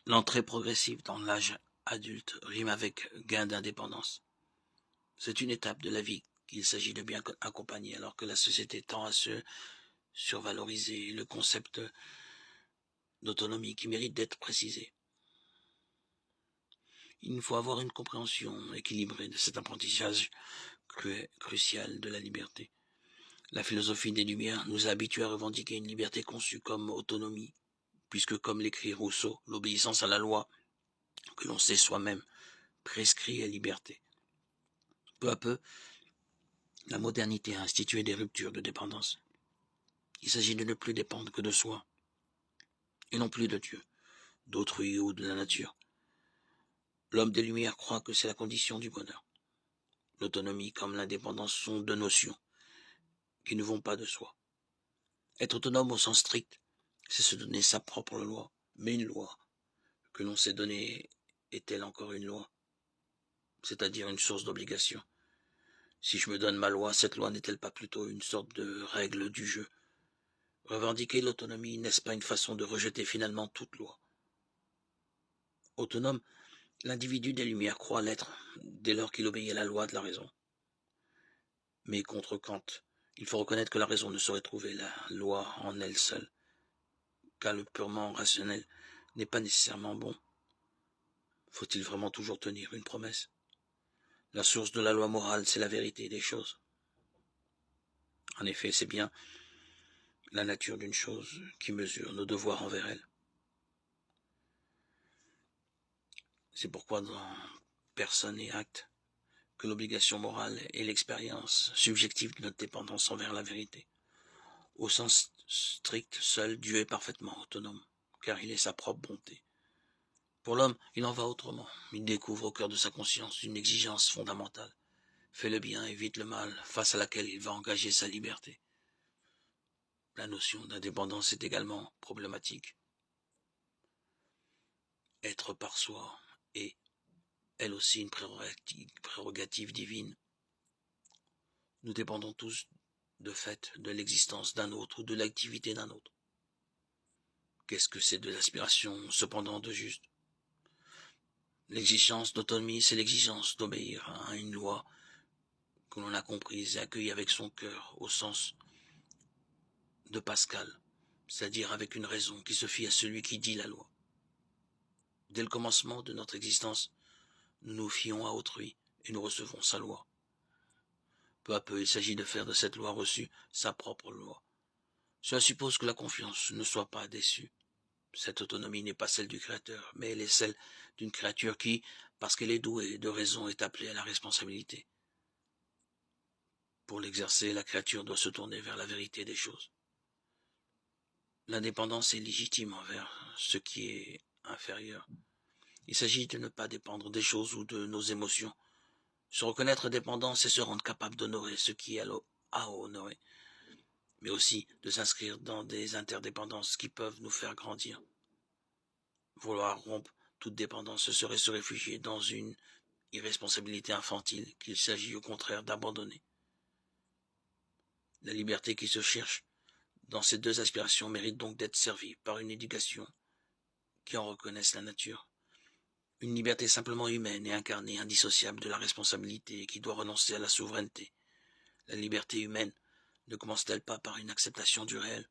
L'entrée progressive dans l'âge adulte rime avec gain d'indépendance. C'est une étape de la vie qu'il s'agit de bien accompagner alors que la société tend à se survaloriser le concept d'autonomie qui mérite d'être précisé. Il faut avoir une compréhension équilibrée de cet apprentissage crucial de la liberté. La philosophie des Lumières nous a habitués à revendiquer une liberté conçue comme autonomie, puisque comme l'écrit Rousseau, l'obéissance à la loi que l'on sait soi-même prescrit est liberté. Peu à peu, la modernité a institué des ruptures de dépendance. Il s'agit de ne plus dépendre que de soi, et non plus de Dieu, d'autrui ou de la nature. L'homme des Lumières croit que c'est la condition du bonheur. L'autonomie comme l'indépendance sont deux notions qui ne vont pas de soi. Être autonome au sens strict, c'est se donner sa propre loi, mais une loi que l'on s'est donnée est-elle encore une loi, c'est-à-dire une source d'obligation? Si je me donne ma loi, cette loi n'est-elle pas plutôt une sorte de règle du jeu? Revendiquer l'autonomie, n'est-ce pas une façon de rejeter finalement toute loi? Autonome, l'individu des Lumières croit l'être dès lors qu'il obéit à la loi de la raison. Mais contre Kant, il faut reconnaître que la raison ne saurait trouver la loi en elle seule, car le purement rationnel n'est pas nécessairement bon. Faut-il vraiment toujours tenir une promesse? La source de la loi morale, c'est la vérité des choses. En effet, c'est bien la nature d'une chose qui mesure nos devoirs envers elle. C'est pourquoi dans Personne et Acte, que l'obligation morale est l'expérience subjective de notre dépendance envers la vérité. Au sens strict, seul Dieu est parfaitement autonome, car il est sa propre bonté. Pour l'homme, il en va autrement. Il découvre au cœur de sa conscience une exigence fondamentale. Fais le bien, évite le mal, face à laquelle il va engager sa liberté. La notion d'indépendance est également problématique. Être par soi est, elle aussi, une prérogative divine. Nous dépendons tous, de fait, de l'existence d'un autre ou de l'activité d'un autre. Qu'est-ce que c'est de l'aspiration, cependant, de juste? L'exigence d'autonomie, c'est l'exigence d'obéir à une loi que l'on a comprise et accueillie avec son cœur, au sens de Pascal, c'est-à-dire avec une raison qui se fie à celui qui dit la loi. Dès le commencement de notre existence, nous nous fions à autrui et nous recevons sa loi. Peu à peu, il s'agit de faire de cette loi reçue sa propre loi. Cela suppose que la confiance ne soit pas déçue. Cette autonomie n'est pas celle du Créateur, mais elle est celle d'une créature qui, parce qu'elle est douée de raison, est appelée à la responsabilité. Pour l'exercer, la créature doit se tourner vers la vérité des choses. L'indépendance est légitime envers ce qui est inférieur. Il s'agit de ne pas dépendre des choses ou de nos émotions. Se reconnaître dépendant, c'est se rendre capable d'honorer ce qui est à honorer, mais aussi de s'inscrire dans des interdépendances qui peuvent nous faire grandir. Vouloir rompre toute dépendance, ce serait se réfugier dans une irresponsabilité infantile qu'il s'agit au contraire d'abandonner. La liberté qui se cherche dans ces deux aspirations mérite donc d'être servie par une éducation qui en reconnaisse la nature. Une liberté simplement humaine et incarnée, indissociable de la responsabilité, qui doit renoncer à la souveraineté. La liberté humaine ne commence-t-elle pas par une acceptation du réel?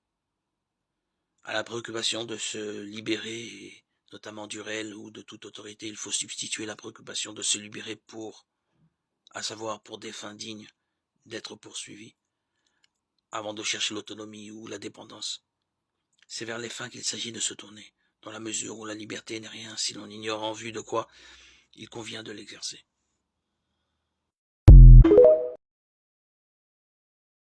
À la préoccupation de se libérer, et notamment du réel ou de toute autorité, il faut substituer la préoccupation de se libérer à savoir pour des fins dignes d'être poursuivis, avant de chercher l'autonomie ou la dépendance. C'est vers les fins qu'il s'agit de se tourner, dans la mesure où la liberté n'est rien si l'on ignore en vue de quoi il convient de l'exercer.